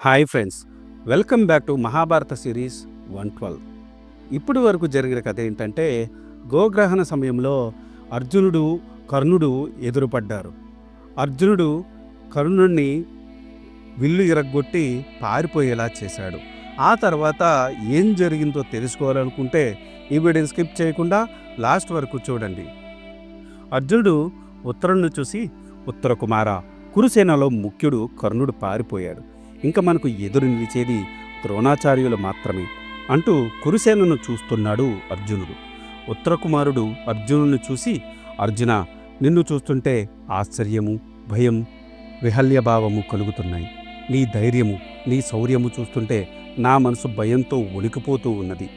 Hi friends, welcome back to Mahabharata series 112. ఇప్పటి వరకు జరిగిన కథ ఏంటంటే, గోగ్రహణ సమయంలో అర్జునుడు కర్ణుడు ఎదురుపడ్డారు. అర్జునుడు కర్ణుడిని విల్లు ఇరగ్గొట్టి పారిపోయేలా చేశాడు. ఆ తర్వాత ఏం జరిగిందో తెలుసుకోవాలనుకుంటే ఈ వీడియోని స్కిప్ చేయకుండా లాస్ట్ వరకు చూడండి. అర్జునుడు ఉత్తరుణ్ణి చూసి, ఉత్తర కుమార, కురుసేనలో ముఖ్యుడు కర్ణుడు పారిపోయాడు. ఇంకా మనకు ఎదురు నిలిచేది ద్రోణాచార్యులు మాత్రమే అంటూ కురుసేనను చూస్తున్నాడు అర్జునుడు. ఉత్తరకుమారుడు అర్జునుడిని చూసి, అర్జున, నిన్ను చూస్తుంటే ఆశ్చర్యము, భయం, విహల్యభావము కలుగుతున్నాయి. నీ ధైర్యము, నీ శౌర్యము చూస్తుంటే నా మనసు భయంతో వణికిపోతూ ఉన్నది.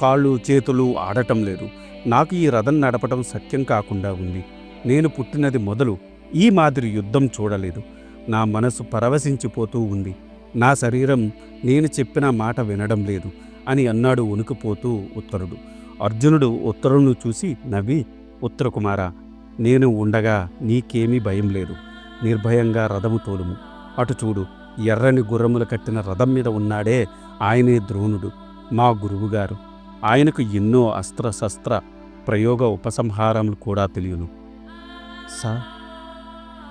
కాళ్ళు చేతులు ఆడటం లేదు. నాకు ఈ రథం నడపటం సత్యం కాకుండా ఉంది. నేను పుట్టినది మొదలు ఈ మాదిరి యుద్ధం చూడలేదు. నా మనసు పరవశించిపోతూ ఉంది. నా శరీరం నేను చెప్పిన మాట వినడం లేదు అని అన్నాడు వణుకుపోతూ ఉత్తరుడు. అర్జునుడు ఉత్తరును చూసి నవ్వి, ఉత్తరకుమార, నేను ఉండగా నీకేమీ భయం లేదు. నిర్భయంగా రథము తోలుము. అటు చూడు, ఎర్రని గుర్రములు కట్టిన రథం మీద ఉన్నాడే, ఆయనే ద్రోణుడు, మా గురువుగారు. ఆయనకు ఎన్నో అస్త్రశస్త్ర ప్రయోగ ఉపసంహారములు కూడా తెలియను.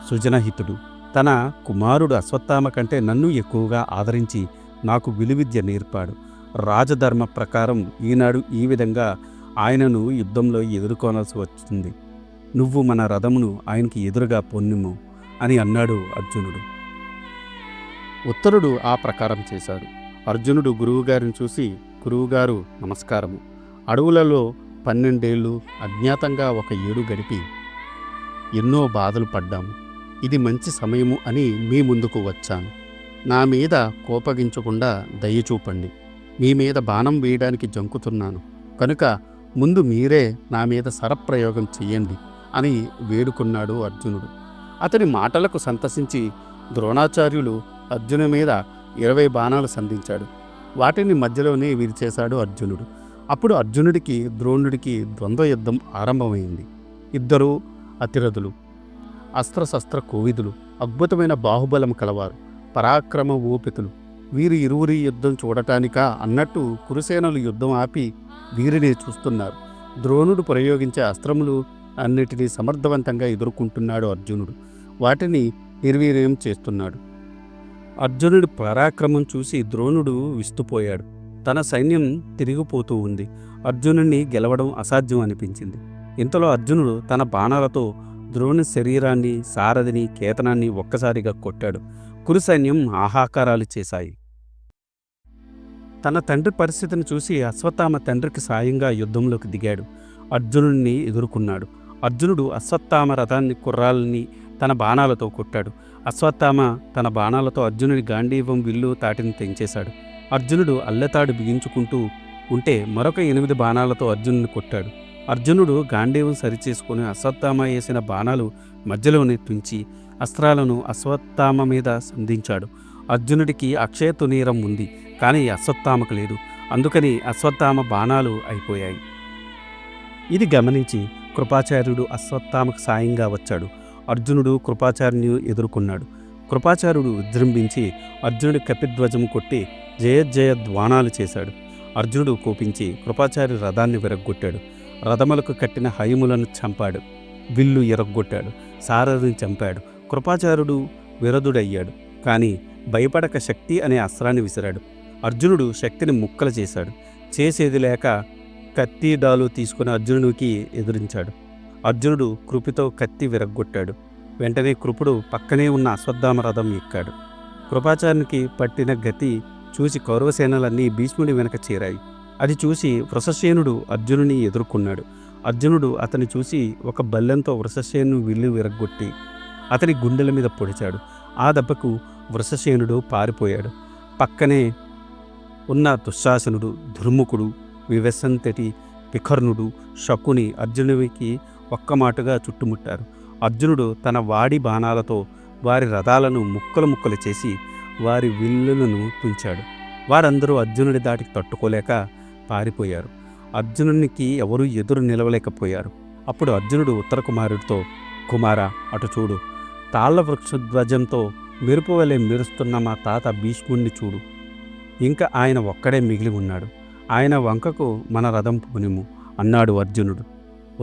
సుజనహితుడు, తన కుమారుడు అశ్వత్థామ కంటే నన్ను ఎక్కువగా ఆదరించి నాకు విలువిద్య నేర్పాడు. రాజధర్మ ప్రకారం ఈనాడు ఈ విధంగా ఆయనను యుద్ధంలో ఎదుర్కొనాల్సి వచ్చింది. నువ్వు మన రథమును ఆయనకి ఎదురుగా పొన్నుము అని అన్నాడు అర్జునుడు. ఉత్తరుడు ఆ ప్రకారం చేశాడు. అర్జునుడు గురువుగారిని చూసి, గురువుగారు నమస్కారము. అడవులలో 12 ఏళ్ళు అజ్ఞాతంగా ఒక ఏడు గడిపి ఎన్నో బాధలు పడ్డాము. ఇది మంచి సమయము అని మీ ముందుకు వచ్చాను. నా మీద కోపగించకుండా దయచూపండి. మీ మీద బాణం వేయడానికి జంకుతున్నాను కనుక ముందు మీరే నా మీద శరప్రయోగం చెయ్యండి అని వేడుకున్నాడు అర్జునుడు. అతని మాటలకు సంతసించి ద్రోణాచార్యులు అర్జును మీద 20 బాణాలు సంధించాడు. వాటిని మధ్యలోనే విరిచేశాడు అర్జునుడు. అప్పుడు అర్జునుడికి ద్రోణుడికి ద్వంద్వ యుద్ధం ఆరంభమైంది. ఇద్దరూ అతిరథులు, అస్త్రశస్త్ర కోవిదులు, అద్భుతమైన బాహుబలం కలవారు, పరాక్రమ ఓపితులు. వీరి ఇరువురి యుద్ధం చూడటానికా అన్నట్టు కురుసేనలు యుద్ధం ఆపి వీరినే చూస్తున్నారు. ద్రోణుడు ప్రయోగించే అస్త్రములు అన్నిటినీ సమర్థవంతంగా ఎదుర్కొంటున్నాడు అర్జునుడు. వాటిని నిర్వీర్యం చేస్తున్నాడు. అర్జునుడి పరాక్రమం చూసి ద్రోణుడు విస్తుపోయాడు. తన సైన్యం తిరిగిపోతూ ఉంది. అర్జునుడిని గెలవడం అసాధ్యం అనిపించింది. ఇంతలో అర్జునుడు తన బాణాలతో ద్రోణుని శరీరాన్ని, సారథిని, కేతనాన్ని ఒక్కసారిగా కొట్టాడు. కురు సైన్యం ఆహాకారాలు చేశాయి. తన తండ్రి పరిస్థితిని చూసి అశ్వత్థామ తండ్రికి సాయంగా యుద్ధంలోకి దిగాడు. అర్జునుడిని ఎదుర్కొన్నాడు. అర్జునుడు అశ్వత్థామ రథాన్ని, కుర్రాలని తన బాణాలతో కొట్టాడు. అశ్వత్థామ తన బాణాలతో అర్జునుడి గాంధీవం, విల్లు, తాటిని తెంచేశాడు. అర్జునుడు అల్లెతాడు బిగించుకుంటూ ఉంటే మరొక 8 బాణాలతో అర్జునుడిని కొట్టాడు. అర్జునుడు గాంధీవం సరిచేసుకుని అశ్వత్థామ వేసిన బాణాలు మధ్యలోనే తుంచి అస్త్రాలను అశ్వత్థామ మీద సంధించాడు. అర్జునుడికి అక్షయ తునీరం ఉంది, కానీ అశ్వత్థామకు లేదు. అందుకని అశ్వత్థామ బాణాలు అయిపోయాయి. ఇది గమనించి కృపాచార్యుడు అశ్వత్థామకు సాయంగా వచ్చాడు. అర్జునుడు కృపాచార్యుని ఎదుర్కొన్నాడు. కృపాచార్యుడు విజృంభించి అర్జునుడి కపిధ్వజము కొట్టి జయజయ ద్వానాలు చేశాడు. అర్జునుడు కోపించి కృపాచార్య రథాన్ని విరగ్గొట్టాడు. రథములకు కట్టిన హయములను చంపాడు. విల్లు ఎరగొట్టాడు. సారథిని చంపాడు. కృపాచార్యుడు విరదుడయ్యాడు. కానీ భయపడక శక్తి అనే అస్త్రాన్ని విసిరాడు. అర్జునుడు శక్తిని ముక్కలు చేశాడు. చేసేది లేక కత్తి, డాలు తీసుకుని అర్జునుడికి ఎదురించాడు. అర్జునుడు కృపితో కత్తి విరగ్గొట్టాడు. వెంటనే కృపుడు పక్కనే ఉన్న అశ్వత్థామ రథం ఎక్కాడు. కృపాచార్యునికి పట్టిన గతి చూసి కౌరవసేనలన్నీ భీష్ముడి వెనక చేరాయి. అది చూసి వృషసేనుడు అర్జునుని ఎదుర్కొన్నాడు. అర్జునుడు అతని చూసి ఒక బల్లెంతో వృషసేను విల్లు విరగ్గొట్టి అతని గుండెల మీద పొడిచాడు. ఆ దెబ్బకు వృషసేనుడు పారిపోయాడు. పక్కనే ఉన్న దుశ్శాసనుడు, ధృముకుడు, వివసంతటి, వికర్ణుడు, శకుని అర్జునుడికి ఒక్కమాటుగా చుట్టుముట్టారు. అర్జునుడు తన వాడి బాణాలతో వారి రథాలను ముక్కలు ముక్కలు చేసి వారి విల్లులను తుంచాడు. వారందరూ అర్జునుడి దాటికి తట్టుకోలేక పారిపోయారు. అర్జునునికి ఎవరూ ఎదురు నిలవలేకపోయారు. అప్పుడు అర్జునుడు ఉత్తర కుమారుడితో, కుమార, అటు చూడు, తాళ్ల వృక్షధ్వజంతో మెరుపు వలె మెరుస్తున్న మా తాత భీష్ముణ్ణి చూడు. ఇంకా ఆయన ఒక్కడే మిగిలి ఉన్నాడు. ఆయన వంకకు మన రథం పోనిము అన్నాడు అర్జునుడు.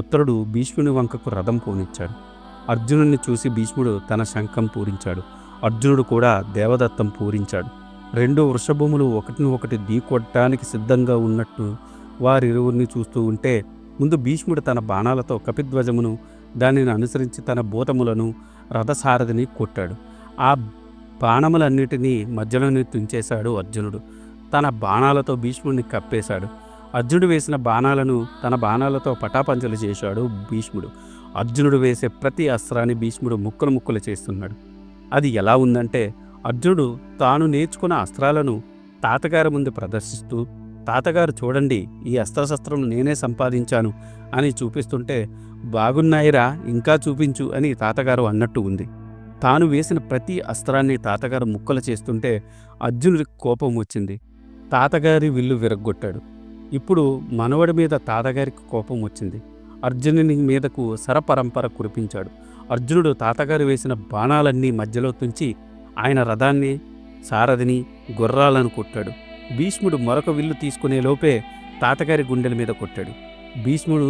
ఉత్తరుడు భీష్ముని వంకకు రథం పోనిచ్చాడు. అర్జునుడిని చూసి భీష్ముడు తన శంఖం పూరించాడు. అర్జునుడు కూడా దేవదత్తం పూరించాడు. రెండు వృషభములు ఒకటిని ఒకటి ఢీకొట్టడానికి సిద్ధంగా ఉన్నట్టు వారిరువురిని చూస్తూ ఉంటే ముందు భీష్ముడు తన బాణాలతో కపిధ్వజమును, దానిని అనుసరించి తన భూతములను, రథసారథిని కొట్టాడు. ఆ బాణములన్నిటినీ మధ్యలోనే తుంచేశాడు అర్జునుడు. తన బాణాలతో భీష్ముడిని కప్పేశాడు. అర్జునుడు వేసిన బాణాలను తన బాణాలతో పటాపంచలు చేశాడు భీష్ముడు. అర్జునుడు వేసే ప్రతి అస్త్రాన్ని భీష్ముడు ముక్కలు ముక్కలు చేస్తున్నాడు. అది ఎలా ఉందంటే, అర్జునుడు తాను నేర్చుకున్న అస్త్రాలను తాతగారి ముందు ప్రదర్శిస్తూ, తాతగారు చూడండి, ఈ అస్త్రశస్త్రం నేనే సంపాదించాను అని చూపిస్తుంటే, బాగున్నాయిరా, ఇంకా చూపించు అని తాతగారు అన్నట్టు ఉంది. తాను వేసిన ప్రతి అస్త్రాన్ని తాతగారు ముక్కలు చేస్తుంటే అర్జునుడికి కోపం వచ్చింది. తాతగారి విల్లు విరగ్గొట్టాడు. ఇప్పుడు మనవడి మీద తాతగారికి కోపం వచ్చింది. అర్జునుని మీదకు శరపరంపర కురిపించాడు. అర్జునుడు తాతగారు వేసిన బాణాలన్నీ మధ్యలో తుంచి ఆయన రథాన్ని, సారథిని, గుర్రాలను కొట్టాడు. భీష్ముడు మరొక విల్లు తీసుకునే లోపే తాతగారి గుండెల మీద కొట్టాడు. భీష్ముడు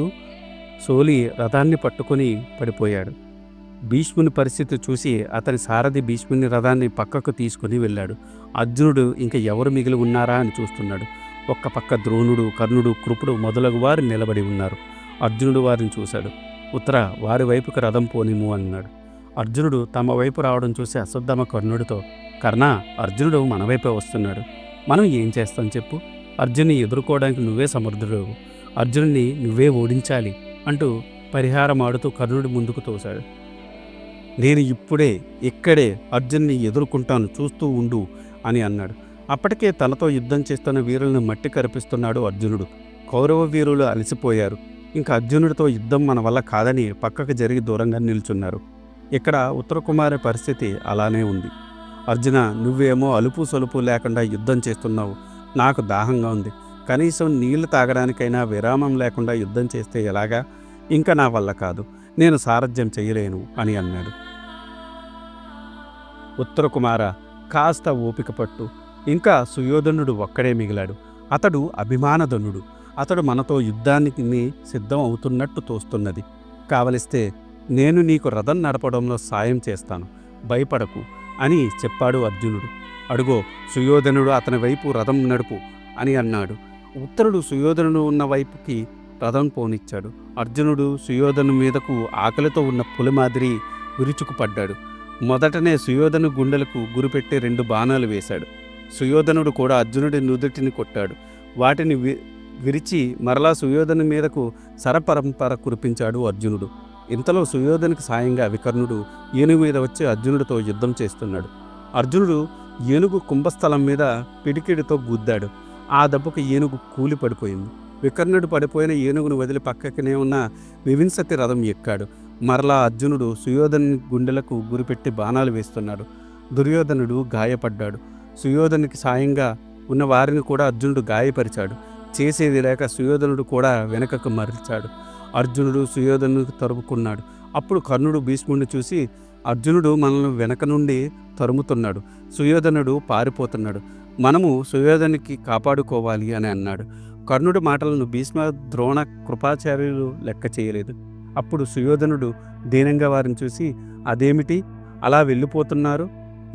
సోలి రథాన్ని పట్టుకొని పడిపోయాడు. భీష్ముని పరిస్థితి చూసి అతని సారథి భీష్ముని రథాన్ని పక్కకు తీసుకుని వెళ్ళాడు. అర్జునుడు ఇంక ఎవరు మిగిలి ఉన్నారా అని చూస్తున్నాడు. ఒక్క పక్క ద్రోణుడు, కర్ణుడు, కృపుడు మొదలగు వారు నిలబడి ఉన్నారు. అర్జునుడు వారిని చూశాడు. ఉత్తర వారి వైపుకి రథం పోనిము అన్నాడు. అర్జునుడు తమ వైపు రావడం చూసి అశ్వత్థామ కర్ణుడితో, కర్ణ, అర్జునుడు మన వైపే వస్తున్నాడు, మనం ఏం చేస్తాం చెప్పు? అర్జున్ని ఎదుర్కోవడానికి నువ్వే సమర్థుడు, అర్జునుడిని నువ్వే ఓడించాలి అంటూ పరిహారం ఆడుతూ కర్ణుడి ముందుకు తోశాడు. నేను ఇప్పుడే ఇక్కడే అర్జున్ని ఎదుర్కొంటాను, చూస్తూ ఉండు అని అన్నాడు. అప్పటికే తనతో యుద్ధం చేస్తున్న వీరులను మట్టి కరిపిస్తున్నాడు అర్జునుడు. కౌరవ వీరులు అలసిపోయారు. ఇంకా అర్జునుడితో యుద్ధం మన వల్ల కాదని పక్కకు జరిగి దూరంగా నిల్చున్నారు. ఇక్కడ ఉత్తరకుమారి పరిస్థితి అలానే ఉంది. అర్జున, నువ్వేమో అలుపు సొలుపు లేకుండా యుద్ధం చేస్తున్నావు, నాకు దాహంగా ఉంది, కనీసం నీళ్లు తాగడానికైనా విరామం లేకుండా యుద్ధం చేస్తే ఎలాగా? ఇంకా నా వల్ల కాదు, నేను సారథ్యం చేయలేను అని అన్నాడు. ఉత్తరకుమార, కాస్త ఓపిక పట్టు, ఇంకా సుయోధనుడు ఒక్కడే మిగిలాడు. అతడు అభిమానధనుడు. అతడు మనతో యుద్ధానికి సిద్ధం అవుతున్నట్టు తోస్తున్నది. కావలిస్తే నేను నీకు రథం నడపడంలో సాయం చేస్తాను, భయపడకు అని చెప్పాడు అర్జునుడు. అడుగో, సుయోధనుడు అతని వైపు రథం నడుపు అని అన్నాడు. ఉత్తరుడు సుయోధనుడు ఉన్న వైపుకి రథం పోనిచ్చాడు. అర్జునుడు సుయోధను మీదకు ఆకలితో ఉన్న పులి మాదిరి విరుచుకుపడ్డాడు. మొదటనే సుయోధను గుండెలకు గురిపెట్టి 2 బాణాలు వేశాడు. సుయోధనుడు కూడా అర్జునుడి నుదుటిని కొట్టాడు. వాటిని విరిచి మరలా సుయోధను మీదకు శరపరంపర కురిపించాడు అర్జునుడు. ఇంతలో సుయోధనునికి సాయంగా వికర్ణుడు ఏనుగు మీద వచ్చి అర్జునుడితో యుద్ధం చేస్తున్నాడు. అర్జునుడు ఏనుగు కుంభస్థలం మీద పిడికిడితో గుద్దాడు. ఆ దెబ్బకు ఏనుగు కూలి పడిపోయింది. వికర్ణుడు పడిపోయిన ఏనుగును వదిలి పక్కనే ఉన్న వివింశతి రథం ఎక్కాడు. మరలా అర్జునుడు సుయోధను గుండెలకు గురిపెట్టి బాణాలు వేస్తున్నాడు. దుర్యోధనుడు గాయపడ్డాడు. సుయోధనునికి సాయంగా ఉన్న వారిని కూడా అర్జునుడు గాయపరిచాడు. చేసేది లేక సుయోధనుడు కూడా వెనకకు మరల్చాడు. అర్జునుడు సుయోధనుడికి తరుముకున్నాడు. అప్పుడు కర్ణుడు భీష్ముడిని చూసి, అర్జునుడు మనల్ని వెనక నుండి తరుముతున్నాడు, సుయోధనుడు పారిపోతున్నాడు, మనము సుయోధనునికి కాపాడుకోవాలి అని అన్నాడు. కర్ణుడి మాటలను భీష్మ, ద్రోణ, కృపాచార్యులు లెక్క చేయలేదు. అప్పుడు సుయోధనుడు దీనంగా వారిని చూసి, అదేమిటి అలా వెళ్ళిపోతున్నారు?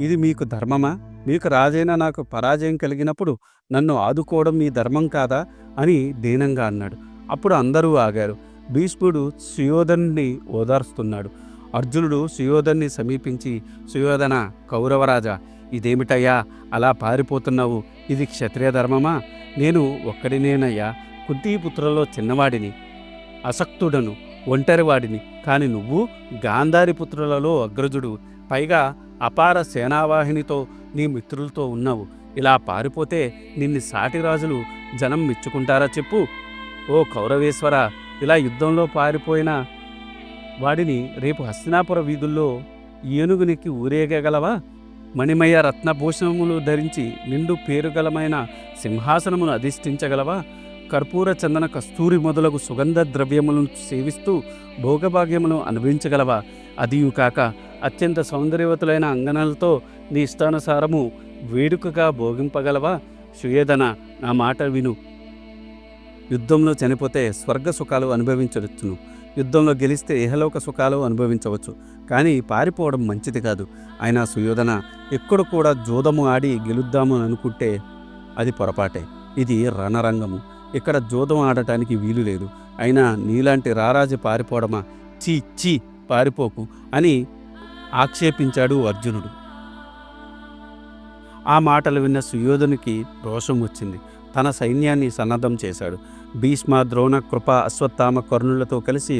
ఇది మీకు ధర్మమా? మీకు రాజైన నాకు పరాజయం కలిగినప్పుడు నన్ను ఆదుకోవడం మీ ధర్మం కాదా అని దీనంగా అన్నాడు. అప్పుడు అందరూ ఆగారు. భీష్ముడు సుయోధనుని ఓదార్స్తున్నాడు. అర్జునుడు సుయోధన్ని సమీపించి, సుయోధన, కౌరవరాజా, ఇదేమిటయ్యా అలా పారిపోతున్నావు? ఇది క్షత్రియ ధర్మమా? నేను ఒక్కడినేనయ్యా, కుంతీపుత్రులలో చిన్నవాడిని, అసక్తుడను, ఒంటరివాడిని. కాని నువ్వు గాంధారి పుత్రులలో అగ్రజుడు, పైగా అపార సేనావాహినితో నీ మిత్రులతో ఉన్నావు. ఇలా పారిపోతే నిన్ను సాటి రాజులు జనం మెచ్చుకుంటారా చెప్పు? ఓ కౌరవేశ్వర, ఇలా యుద్ధంలో పారిపోయిన వాడిని రేపు హస్తినాపుర వీధుల్లో ఏనుగునికి ఊరేగగలవా? మణిమయ రత్నభూషణములు ధరించి నిండు పేరుగలమైన సింహాసనమును అధిష్ఠించగలవా? కర్పూర చందన కస్తూరి మొదలగు సుగంధ ద్రవ్యములను సేవిస్తూ భోగభాగ్యములను అనుభవించగలవా? అదియు కాక అత్యంత సౌందర్యవతులైన అంగనలతో నీ ఇష్టానుసారము వేడుకగా భోగింపగలవా? సుయోధన, నా మాట విను. యుద్ధంలో చనిపోతే స్వర్గ సుఖాలు అనుభవించవచ్చును, యుద్ధంలో గెలిస్తే ఇహలోక సుఖాలు అనుభవించవచ్చు, కానీ పారిపోవడం మంచిది కాదు. అయినా సుయోధన, ఎక్కడ కూడా జూదము ఆడి గెలుద్దాము అనుకుంటే అది పొరపాటే. ఇది రణరంగము, ఇక్కడ జూదం ఆడటానికి వీలు లేదు. అయినా నీలాంటి రారాజు పారిపోవడమా? చీ చీ, పారిపోకు అని ఆక్షేపించాడు అర్జునుడు. ఆ మాటలు విన్న సుయోధనునికి రోషం వచ్చింది. తన సైన్యాన్ని సన్నద్ధం చేశాడు. భీష్మ, ద్రోణ, కృప, అశ్వత్థామ, కర్ణులతో కలిసి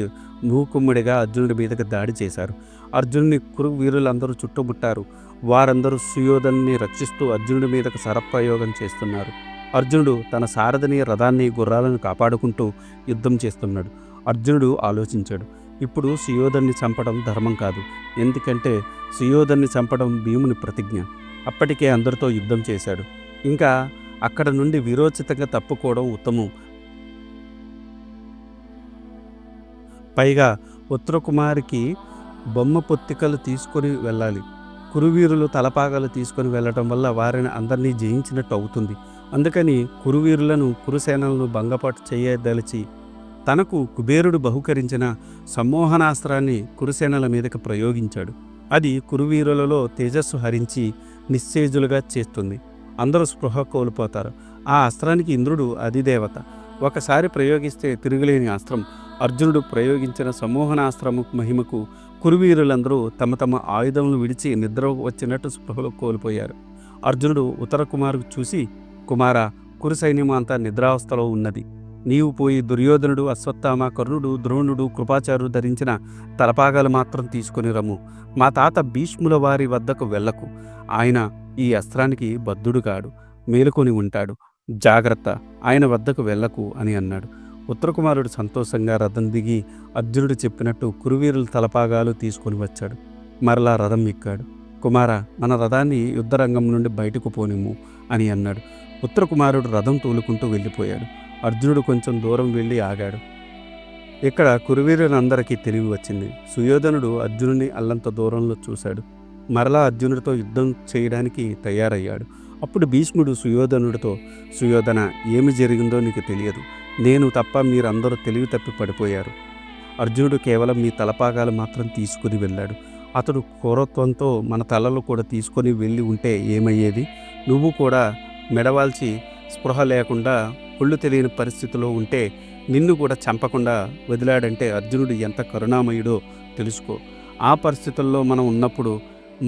మూకుమ్మడిగా అర్జునుడి మీదకి దాడి చేశారు. అర్జునుని కురు వీరులందరూ చుట్టుముట్టారు. వారందరూ సుయోధన్ని రక్షిస్తూ అర్జునుడి మీదకు శరప్రయోగం చేస్తున్నారు. అర్జునుడు తన సారథిని, రథాన్ని, గుర్రాలను కాపాడుకుంటూ యుద్ధం చేస్తున్నాడు. అర్జునుడు ఆలోచించాడు, ఇప్పుడు సుయోధన్ని చంపడం ధర్మం కాదు. ఎందుకంటే సుయోధన్ని చంపడం భీముని ప్రతిజ్ఞ. అప్పటికే అందరితో యుద్ధం చేశాడు. ఇంకా అక్కడ నుండి వీరోచితంగా తప్పుకోవడం ఉత్తమం. పైగా ఉత్తరకుమారికి బొమ్మ పొత్తికలు తీసుకొని వెళ్ళాలి. కురువీరులు తలపాగాలు తీసుకొని వెళ్ళటం వల్ల వారిని అందరినీ జయించినట్టు అవుతుంది. అందుకని కురువీరులను, కురుసేనలను భంగపాటు చేయదలిచి తనకు కుబేరుడు బహుకరించిన సమ్మోహనాస్త్రాన్ని కురుసేనల మీదకి ప్రయోగించాడు. అది కురువీరులలో తేజస్సు హరించి నిశ్చేజులుగా చేస్తుంది. అందరూ స్పృహ కోల్పోతారు. ఆ అస్త్రానికి ఇంద్రుడు అధిదేవత. ఒకసారి ప్రయోగిస్తే తిరుగులేని అస్త్రం. అర్జునుడు ప్రయోగించిన సమ్మోహనాస్త్రము మహిమకు కురువీరులందరూ తమ తమ ఆయుధములు విడిచి నిద్ర వచ్చినట్టు స్పృహలో కోల్పోయారు. అర్జునుడు ఉత్తర కుమారుకు చూసి, కుమార, కురు సైన్యం అంతా నిద్రావస్థలో ఉన్నది. నీవు పోయి దుర్యోధనుడు, అశ్వత్థామ, కర్ణుడు, ద్రోణుడు, కృపాచార్యుడు ధరించిన తలపాగాలు మాత్రం తీసుకుని రమ్ము. మా తాత భీష్ముల వారి వద్దకు వెళ్ళకు. ఆయన ఈ అస్త్రానికి బద్ధుడు కాడు, మేలుకొని ఉంటాడు. జాగ్రత్త, ఆయన వద్దకు వెళ్ళకు అని అన్నాడు. ఉత్తరకుమారుడు సంతోషంగా రథం దిగి అర్జునుడు చెప్పినట్టు కురువీరుల తలపాగాలు తీసుకొని వచ్చాడు. మరలా రథం ఎక్కాడు. కుమార, మన రథాన్ని యుద్ధరంగం నుండి బయటకు పోనిమ్ము అని అన్నాడు. ఉత్తరకుమారుడు రథం తోలుకుంటూ వెళ్ళిపోయాడు. అర్జునుడు కొంచెం దూరం వెళ్ళి ఆగాడు. ఇక్కడ కురువీరులందరికీ తెలివి వచ్చింది. సుయోధనుడు అర్జునుని అల్లంత దూరంలో చూశాడు. మరలా అర్జునుడితో యుద్ధం చేయడానికి తయారయ్యాడు. అప్పుడు భీష్ముడు సుయోధనుడితో, సుయోధన, ఏమి జరిగిందో నీకు తెలియదు. నేను తప్ప మీరందరూ తెలివి తప్పి పడిపోయారు. అర్జునుడు కేవలం మీ తలపాగాలు మాత్రం తీసుకుని వెళ్ళాడు. అతడు క్రూరత్వంతో మన తలలు కూడా తీసుకొని వెళ్ళి ఉంటే ఏమయ్యేది? నువ్వు కూడా మెడవాల్చి స్పృహ లేకుండా ఒళ్ళు తెలియని పరిస్థితిలో ఉంటే నిన్ను కూడా చంపకుండా వదిలాడంటే అర్జునుడు ఎంత కరుణామయుడో తెలుసుకో. ఆ పరిస్థితుల్లో మనం ఉన్నప్పుడు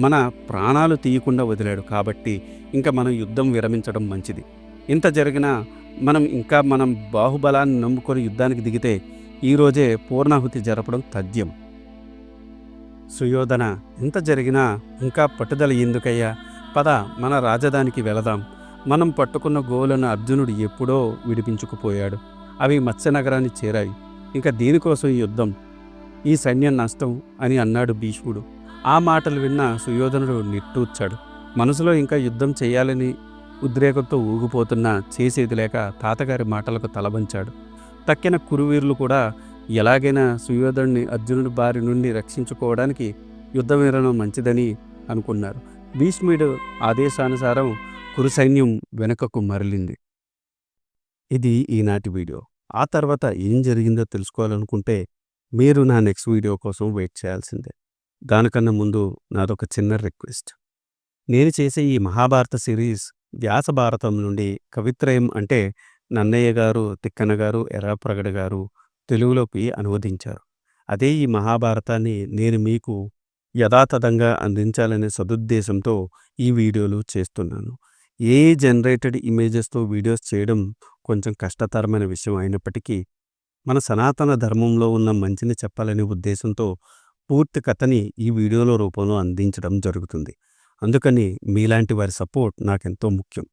మన ప్రాణాలు తీయకుండా వదిలాడు. కాబట్టి ఇంకా మనం యుద్ధం విరమించడం మంచిది. ఇంత జరిగినా మనం బాహుబలాన్ని నమ్ముకొని యుద్ధానికి దిగితే ఈరోజే పూర్ణాహుతి జరపడం తథ్యం. సుయోధన, ఇంత జరిగినా ఇంకా పట్టుదల ఎందుకయ్యా? పద, మన రాజధానికి వెళదాం. మనం పట్టుకున్న గోవులను అర్జునుడు ఎప్పుడో విడిపించుకుపోయాడు. అవి మత్స్యనగరాన్ని చేరాయి. ఇంకా దీనికోసం ఈ యుద్ధం, ఈ సైన్యం నష్టం అని అన్నాడు భీష్ముడు. ఆ మాటలు విన్న సుయోధనుడు నిట్టూర్చాడు. మనసులో ఇంకా యుద్ధం చేయాలని ఉద్రేకంతో ఊగిపోతున్నా చేసేది లేక తాతగారి మాటలకు తలవంచాడు. తక్కిన కురువీరులు కూడా ఎలాగైనా సుయోధనుడిని అర్జునుడి బారి నుండి రక్షించుకోవడానికి యుద్ధ విరమణ మంచిదని అనుకున్నారు. భీష్ముడు ఆదేశానుసారం కురు సైన్యం వెనుకకు మరలింది. ఇది ఈనాటి వీడియో. ఆ తర్వాత ఏం జరిగిందో తెలుసుకోవాలనుకుంటే మీరు నా నెక్స్ట్ వీడియో కోసం వెయిట్ చేయాల్సిందే. దానికన్నా ముందు నాదొక చిన్న రిక్వెస్ట్. నేను చేసే ఈ మహాభారత సిరీస్ వ్యాస భారతం నుండి కవిత్రయం అంటే నన్నయ్య గారు, తిక్కన గారు, ఎర్రాప్రగడ గారు తెలుగులోకి అనువదించారు. అదే ఈ మహాభారతాన్ని నేను మీకు యథాతథంగా అందించాలనే సదుద్దేశంతో ఈ వీడియోలు చేస్తున్నాను. జనరేటెడ్ ఇమేజెస్తో వీడియోస్ చేయడం కొంచెం కష్టతరమైన విషయం అయినప్పటికీ మన సనాతన ధర్మంలో ఉన్న మంచిని చెప్పాలనే ఉద్దేశంతో పూర్తి కథని ఈ వీడియోల రూపంలో అందించడం జరుగుతుంది. అందుకని మీలాంటి వారి సపోర్ట్ నాకెంతో ముఖ్యం.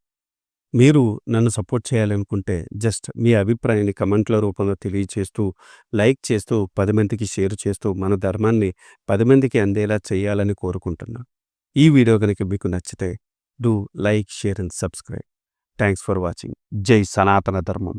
మీరు నన్ను సపోర్ట్ చేయాలనుకుంటే జస్ట్ మీ అభిప్రాయాన్ని కమెంట్ల రూపంలో తెలియచేస్తూ, లైక్ చేస్తూ, 10 మందికి షేర్ చేస్తూ మన ధర్మాన్ని 10 మందికి అందేలా చేయాలని కోరుకుంటున్నాను. ఈ వీడియో కనుక మీకు నచ్చితే do like, share and subscribe. Thanks for watching. జై సనాతన ధర్మం.